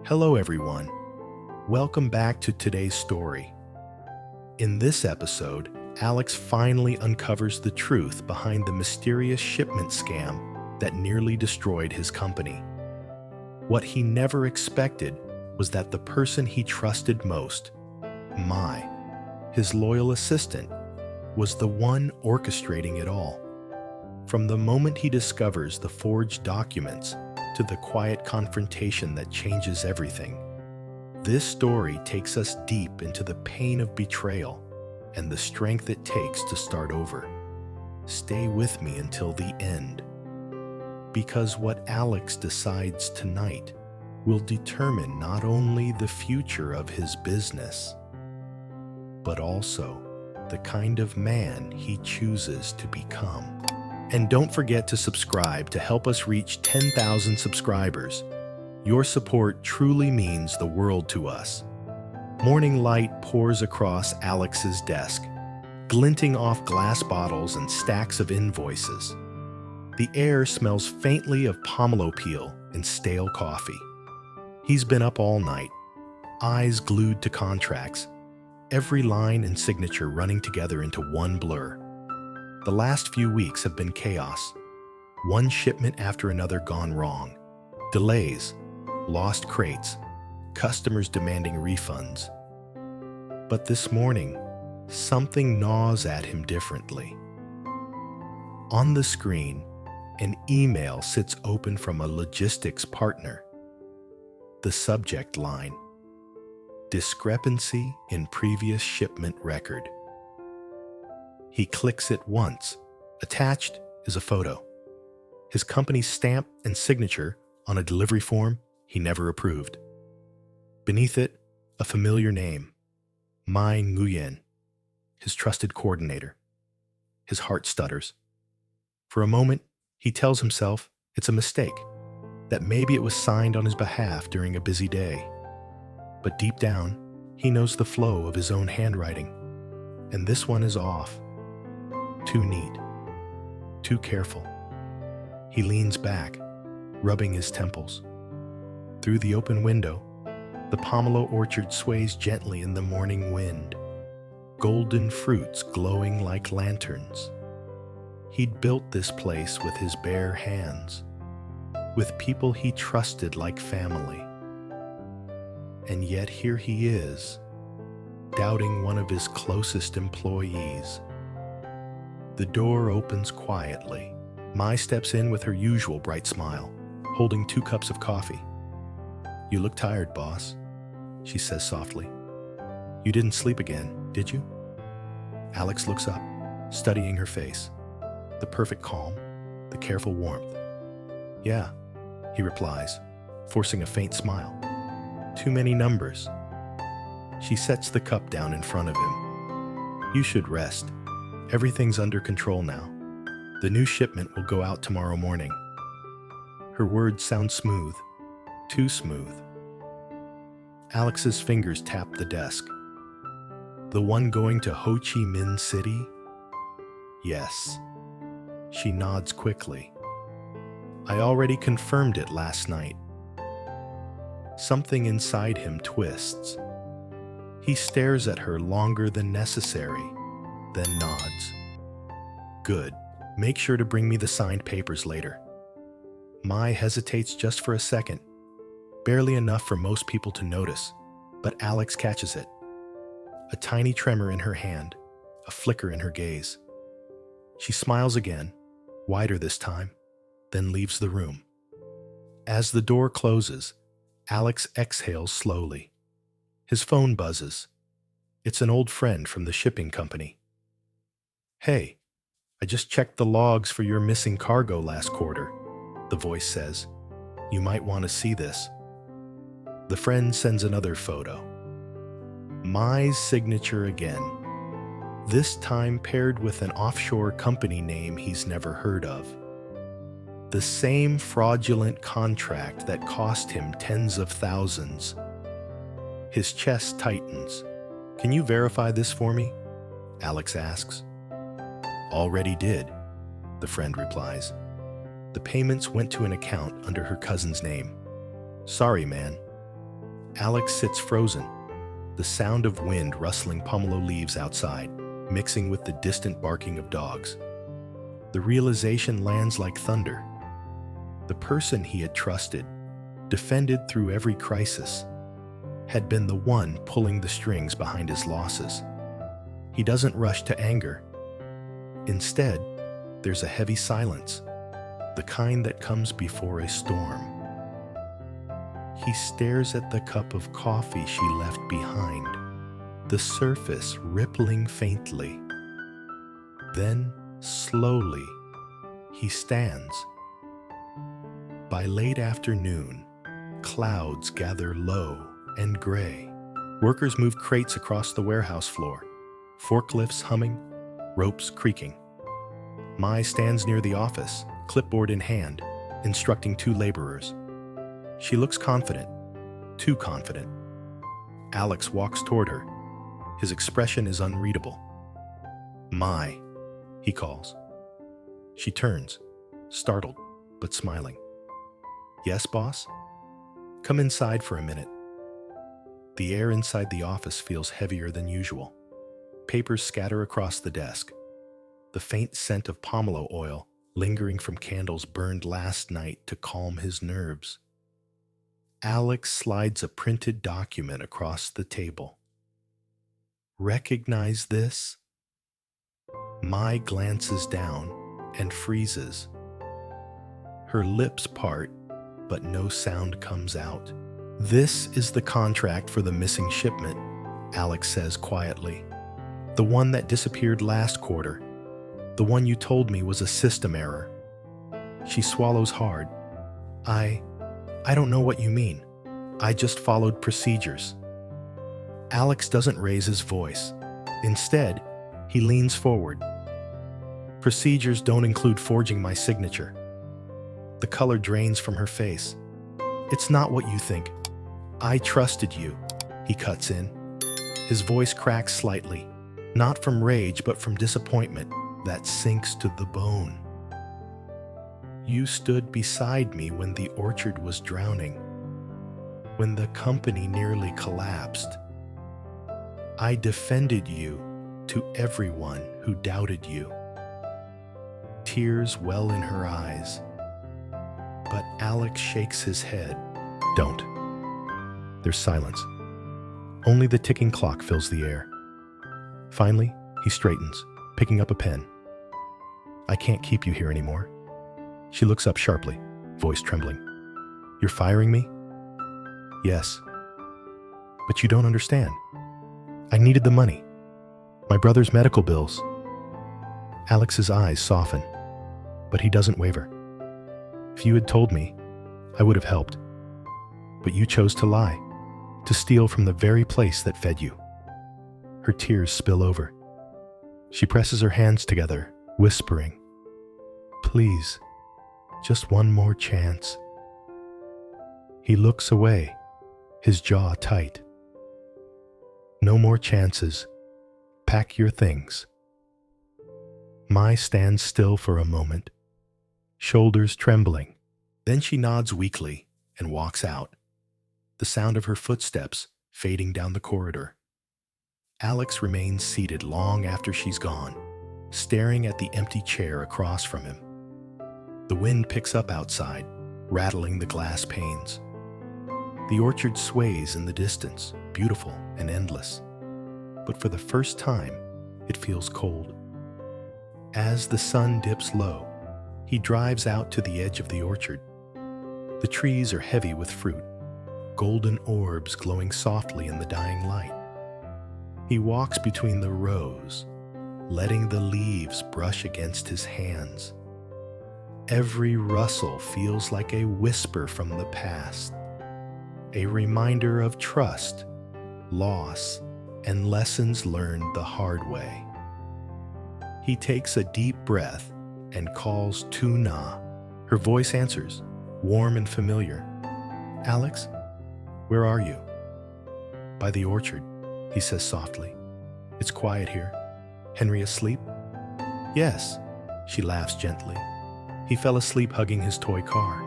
Hello, everyone. Welcome back to today's story. In this episode, Alex finally uncovers the truth behind the mysterious shipment scam that nearly destroyed his company. What he never expected was that the person he trusted most, Mai, his loyal assistant, was the one orchestrating it all. From the moment he discovers the forged documents to the quiet confrontation that changes everything, this story takes us deep into the pain of betrayal and the strength it takes to start over. Stay with me until the end, because what Alex decides tonight will determine not only the future of his business, but also the kind of man he chooses to become. And don't forget to subscribe to help us reach 10,000 subscribers. Your support truly means the world to us. Morning light pours across Alex's desk, glinting off glass bottles and stacks of invoices. The air smells faintly of pomelo peel and stale coffee. He's been up all night, eyes glued to contracts, every line and signature running together into one blur. The last few weeks have been chaos. One shipment after another gone wrong. Delays, lost crates, customers demanding refunds. But this morning, something gnaws at him differently. On the screen, an email sits open from a logistics partner. The subject line: discrepancy in previous shipment record. He clicks it once. Attached is a photo. His company's stamp and signature on a delivery form he never approved. Beneath it, a familiar name: Mai Nguyen, his trusted coordinator. His heart stutters. For a moment, he tells himself it's a mistake, that maybe it was signed on his behalf during a busy day. But deep down, he knows the flow of his own handwriting, and this one is off. Too neat, too careful. He leans back, rubbing his temples. Through the open window, the pomelo orchard sways gently in the morning wind, golden fruits glowing like lanterns. He'd built this place with his bare hands, with people he trusted like family. And yet here he is, doubting one of his closest employees. The door opens quietly. Mai steps in with her usual bright smile, holding 2 cups of coffee. "You look tired, boss," she says softly. "You didn't sleep again, did you?" Alex looks up, studying her face. The perfect calm, the careful warmth. "Yeah," he replies, forcing a faint smile. "Too many numbers." She sets the cup down in front of him. "You should rest. Everything's under control now. The new shipment will go out tomorrow morning." Her words sound smooth, too smooth. Alex's fingers tap the desk. "The one going to Ho Chi Minh City?" "Yes." She nods quickly. "I already confirmed it last night." Something inside him twists. He stares at her longer than necessary, then nods. "Good. Make sure to bring me the signed papers later." Mai hesitates just for a second, barely enough for most people to notice, but Alex catches it. A tiny tremor in her hand, a flicker in her gaze. She smiles again, wider this time, then leaves the room. As the door closes, Alex exhales slowly. His phone buzzes. It's an old friend from the shipping company. "Hey, I just checked the logs for your missing cargo last quarter," the voice says. "You might want to see this." The friend sends another photo. Mai's signature again, this time paired with an offshore company name he's never heard of. The same fraudulent contract that cost him tens of thousands. His chest tightens. "Can you verify this for me?" Alex asks. "Already did," the friend replies. "The payments went to an account under her cousin's name. Sorry, man. Alex sits frozen, the sound of wind rustling pomelo leaves outside, mixing with the distant barking of dogs. The realization lands like thunder. The person he had trusted, defended through every crisis, had been the one pulling the strings behind his losses. He doesn't rush to anger. Instead, there's a heavy silence, the kind that comes before a storm. He stares at the cup of coffee she left behind, the surface rippling faintly. Then, slowly, he stands. By late afternoon, clouds gather low and gray. Workers move crates across the warehouse floor, forklifts humming, ropes creaking. Mai stands near the office, clipboard in hand, instructing two laborers. She looks confident, too confident. Alex walks toward her. His expression is unreadable. "Mai," he calls. She turns, startled but smiling. "Yes, boss? Come inside for a minute." The air inside the office feels heavier than usual. Papers scatter across the desk. The faint scent of pomelo oil, lingering from candles burned last night to calm his nerves. Alex slides a printed document across the table. "Recognize this?" Mai glances down and freezes. Her lips part, but no sound comes out. "This is the contract for the missing shipment," Alex says quietly. "The one that disappeared last quarter. The one you told me was a system error." She swallows hard. I don't know what you mean. I just followed procedures." Alex doesn't raise his voice. Instead, he leans forward. "Procedures don't include forging my signature." The color drains from her face. "It's not what you think. I trusted you," he cuts in. His voice cracks slightly, not from rage but from disappointment that sinks to the bone. "You stood beside me when the orchard was drowning, when the company nearly collapsed. I defended you to everyone who doubted you." Tears well in her eyes, but Alex shakes his head. "Don't." There's silence. Only the ticking clock fills the air. Finally, he straightens, picking up a pen. "I can't keep you here anymore." She looks up sharply, voice trembling. "You're firing me?" "Yes. But you don't understand. I needed the money. My brother's medical bills." Alex's eyes soften, but he doesn't waver. "If you had told me, I would have helped. But you chose to lie, to steal from the very place that fed you." Her tears spill over. She presses her hands together, whispering, "Please, just one more chance." He looks away, his jaw tight. "No more chances. Pack your things." Mai stands still for a moment, shoulders trembling. Then she nods weakly and walks out, the sound of her footsteps fading down the corridor. Alex remains seated long after she's gone, staring at the empty chair across from him. The wind picks up outside, rattling the glass panes. The orchard sways in the distance, beautiful and endless. But for the first time, it feels cold. As the sun dips low, he drives out to the edge of the orchard. The trees are heavy with fruit, golden orbs glowing softly in the dying light. He walks between the rows, letting the leaves brush against his hands. Every rustle feels like a whisper from the past, a reminder of trust, loss, and lessons learned the hard way. He takes a deep breath and calls Tuna. Her voice answers, warm and familiar. "Alex, where are you?" "By the orchard," he says softly. "It's quiet here. Henry asleep?" "Yes," she laughs gently. "He fell asleep hugging his toy car."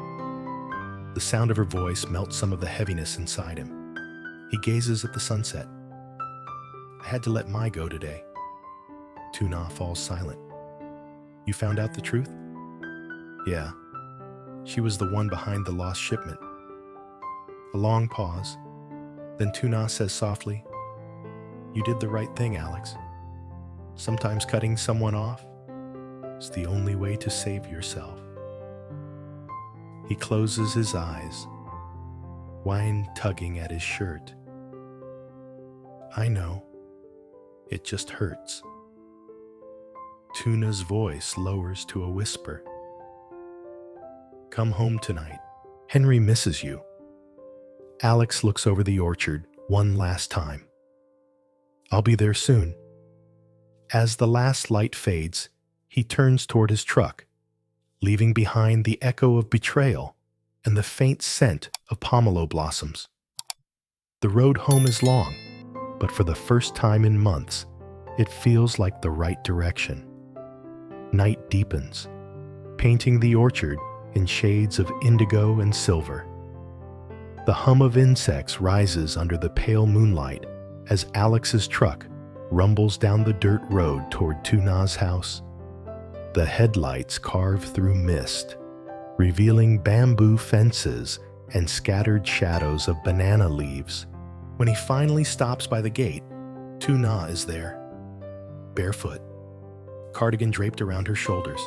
The sound of her voice melts some of the heaviness inside him. He gazes at the sunset. I had to let Mai go today. Tuna falls silent. You found out the truth? Yeah. She was the one behind the lost shipment. A long pause. Then Tuna says softly, You did the right thing, Alex. Sometimes cutting someone off is the only way to save yourself. He closes his eyes, wine tugging at his shirt. I know. It just hurts. Tuna's voice lowers to a whisper. Come home tonight. Henry misses you. Alex looks over the orchard one last time. I'll be there soon. As the last light fades, he turns toward his truck, leaving behind the echo of betrayal and the faint scent of pomelo blossoms. The road home is long, but for the first time in months, it feels like the right direction. Night deepens, painting the orchard in shades of indigo and silver. The hum of insects rises under the pale moonlight as Alex's truck rumbles down the dirt road toward Tuna's house. The headlights carve through mist, revealing bamboo fences and scattered shadows of banana leaves. When he finally stops by the gate, Tuna is there, barefoot, cardigan draped around her shoulders,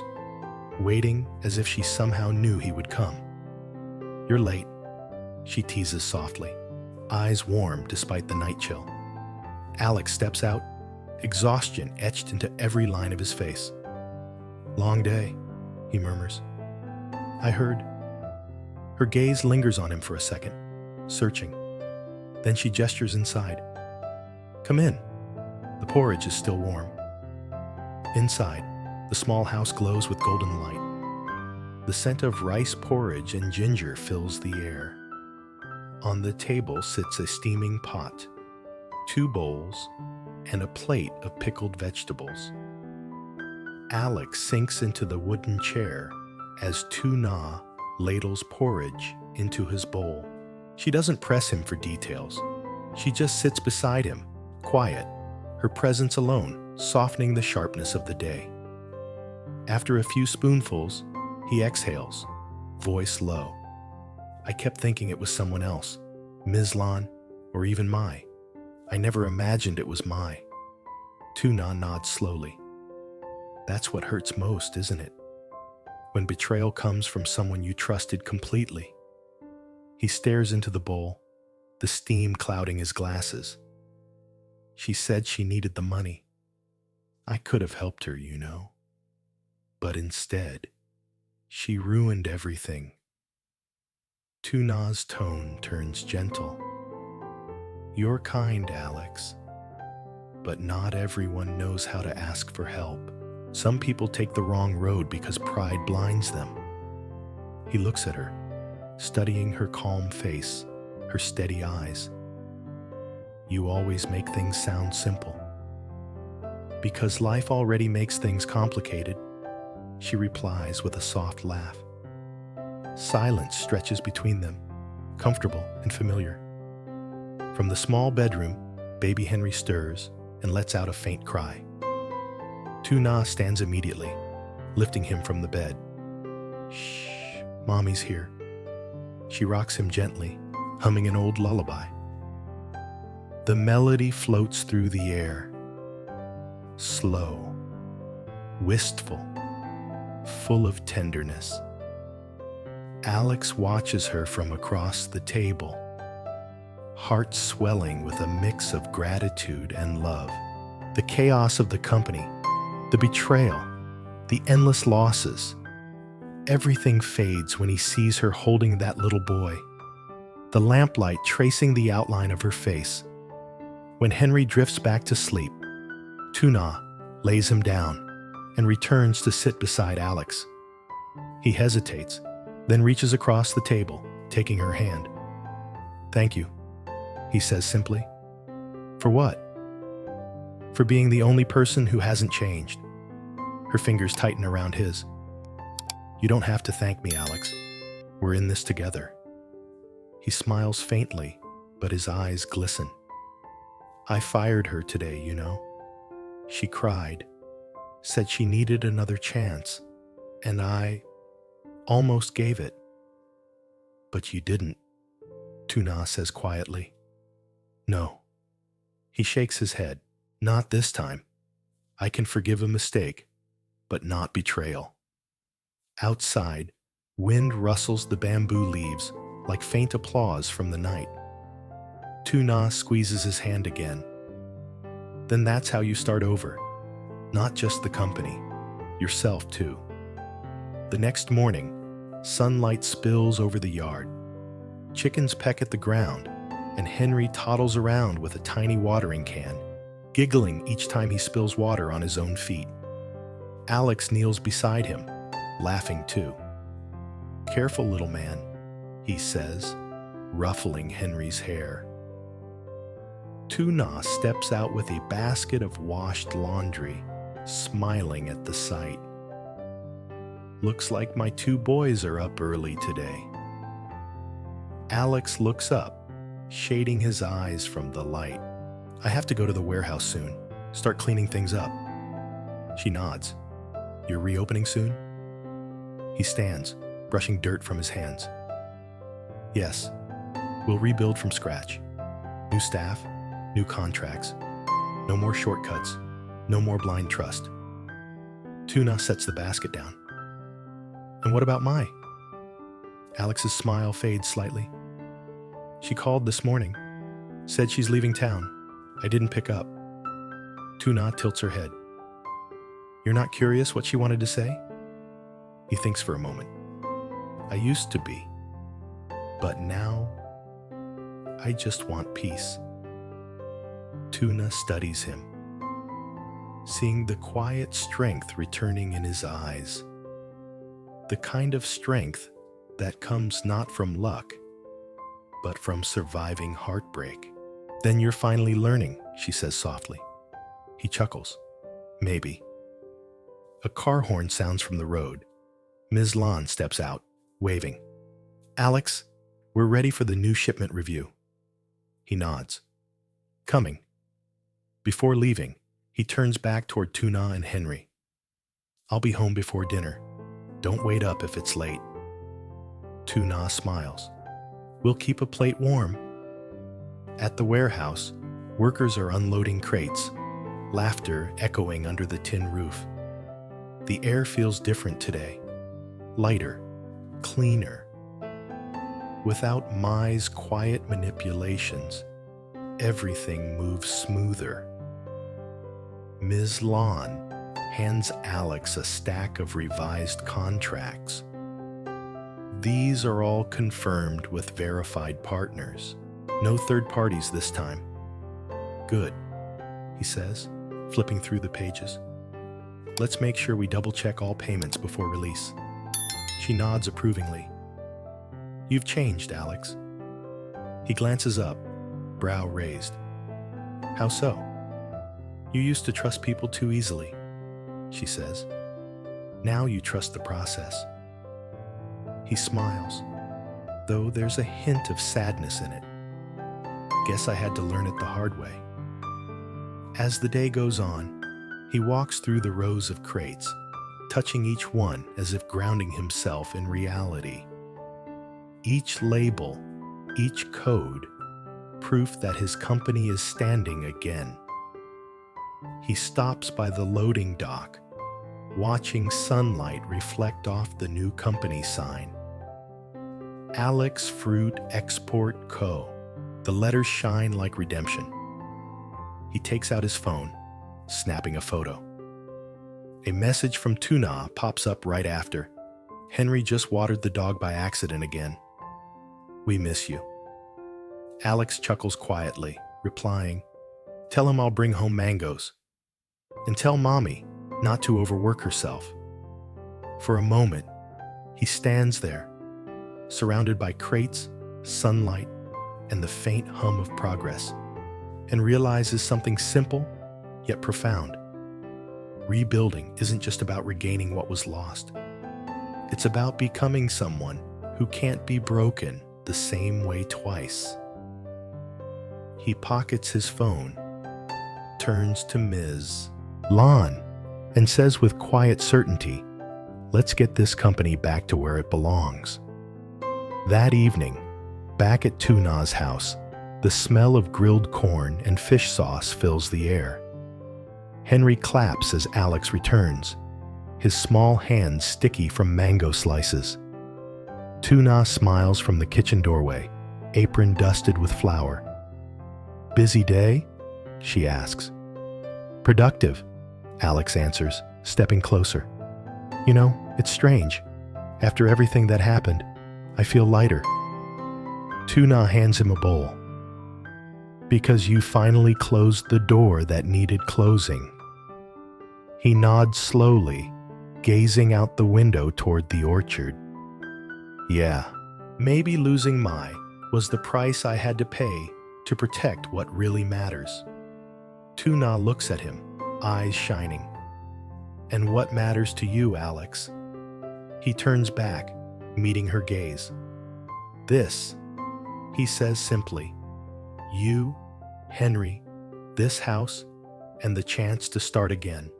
waiting as if she somehow knew he would come. You're late, she teases softly, eyes warm despite the night chill. Alex steps out, exhaustion etched into every line of his face. Long day, he murmurs. I heard. Her gaze lingers on him for a second, searching. Then she gestures inside. Come in. The porridge is still warm. Inside, the small house glows with golden light. The scent of rice porridge and ginger fills the air. On the table sits a steaming pot, 2 bowls, and a plate of pickled vegetables. Alex sinks into the wooden chair as Tuna ladles porridge into his bowl. She doesn't press him for details. She just sits beside him, quiet, her presence alone softening the sharpness of the day. After a few spoonfuls, he exhales, voice low. I kept thinking it was someone else, Mislan, or even Mai. I never imagined it was Mai. Tuna nods slowly. That's what hurts most, isn't it? When betrayal comes from someone you trusted completely. He stares into the bowl, the steam clouding his glasses. She said she needed the money. I could have helped her, you know. But instead, she ruined everything. Tuna's tone turns gentle. You're kind, Alex. But not everyone knows how to ask for help. Some people take the wrong road because pride blinds them. He looks at her, studying her calm face, her steady eyes. You always make things sound simple. Because life already makes things complicated, she replies with a soft laugh. Silence stretches between them, comfortable and familiar. From the small bedroom, baby Henry stirs and lets out a faint cry. Tuna stands immediately, lifting him from the bed. Shh, Mommy's here. She rocks him gently, humming an old lullaby. The melody floats through the air, slow, wistful, full of tenderness. Alex watches her from across the table, heart swelling with a mix of gratitude and love. The chaos of the company, the betrayal, the endless losses. Everything fades when he sees her holding that little boy, the lamplight tracing the outline of her face. When Henry drifts back to sleep, Tuna lays him down and returns to sit beside Alex. He hesitates, then reaches across the table, taking her hand. Thank you, he says simply. For what? For being the only person who hasn't changed. Her fingers tighten around his. You don't have to thank me, Alex. We're in this together. He smiles faintly, but his eyes glisten. I fired her today, you know. She cried, said she needed another chance, and I almost gave it. But you didn't, Tuna says quietly. No. He shakes his head. Not this time. I can forgive a mistake, but not betrayal. Outside, wind rustles the bamboo leaves like faint applause from the night. Tuna squeezes his hand again. Then that's how you start over. Not just the company, yourself too. The next morning, sunlight spills over the yard. Chickens peck at the ground, and Henry toddles around with a tiny watering can, giggling each time he spills water on his own feet. Alex kneels beside him, laughing too. Careful, little man, he says, ruffling Henry's hair. Tuna steps out with a basket of washed laundry, smiling at the sight. Looks like my two boys are up early today. Alex looks up, shading his eyes from the light. I have to go to the warehouse soon, start cleaning things up. She nods. You're reopening soon? He stands, brushing dirt from his hands. Yes, we'll rebuild from scratch. New staff, new contracts. No more shortcuts, no more blind trust. Tuna sets the basket down. And what about Mai? Alex's smile fades slightly. She called this morning, said she's leaving town. I didn't pick up. Tuna tilts her head. You're not curious what she wanted to say? He thinks for a moment. I used to be, but now I just want peace. Tuna studies him, seeing the quiet strength returning in his eyes. The kind of strength that comes not from luck, but from surviving heartbreak. Then you're finally learning, she says softly. He chuckles. Maybe. A car horn sounds from the road. Ms. Lon steps out, waving. Alex, we're ready for the new shipment review. He nods. Coming. Before leaving, he turns back toward Tuna and Henry. I'll be home before dinner. Don't wait up if it's late. Tuna smiles. We'll keep a plate warm. At the warehouse, workers are unloading crates, laughter echoing under the tin roof. The air feels different today. Lighter, cleaner. Without Mai's quiet manipulations, everything moves smoother. Ms. Lon hands Alex a stack of revised contracts. These are all confirmed with verified partners. No third parties this time. Good, he says, flipping through the pages. Let's make sure we double-check all payments before release. She nods approvingly. You've changed, Alex. He glances up, brow raised. How so? You used to trust people too easily, she says. Now you trust the process. He smiles, though there's a hint of sadness in it. Guess I had to learn it the hard way. As the day goes on, he walks through the rows of crates, touching each one as if grounding himself in reality. Each label, each code, proof that his company is standing again. He stops by the loading dock, watching sunlight reflect off the new company sign. Alex Fruit Export Co. The letters shine like redemption. He takes out his phone, snapping a photo. A message from Tuna pops up right after. Henry just watered the dog by accident again. We miss you. Alex chuckles quietly, replying, Tell him I'll bring home mangoes. And tell Mommy not to overwork herself. For a moment, he stands there, surrounded by crates, sunlight, and the faint hum of progress, and realizes something simple yet profound. Rebuilding isn't just about regaining what was lost. It's about becoming someone who can't be broken the same way twice. He pockets his phone, turns to Ms. Lon, and says with quiet certainty, "Let's get this company back to where it belongs." That evening, back at Tuna's house, the smell of grilled corn and fish sauce fills the air. Henry claps as Alex returns, his small hands sticky from mango slices. Tuna smiles from the kitchen doorway, apron dusted with flour. "Busy day?" she asks. "Productive," Alex answers, stepping closer. "You know, it's strange. After everything that happened, I feel lighter." Tuna hands him a bowl. "Because you finally closed the door that needed closing." He nods slowly, gazing out the window toward the orchard. "Yeah, maybe losing Mai was the price I had to pay to protect what really matters." Tuna looks at him, eyes shining. "And what matters to you, Alex?" He turns back, meeting her gaze. "This," he says simply. "You, Henry, this house, and the chance to start again."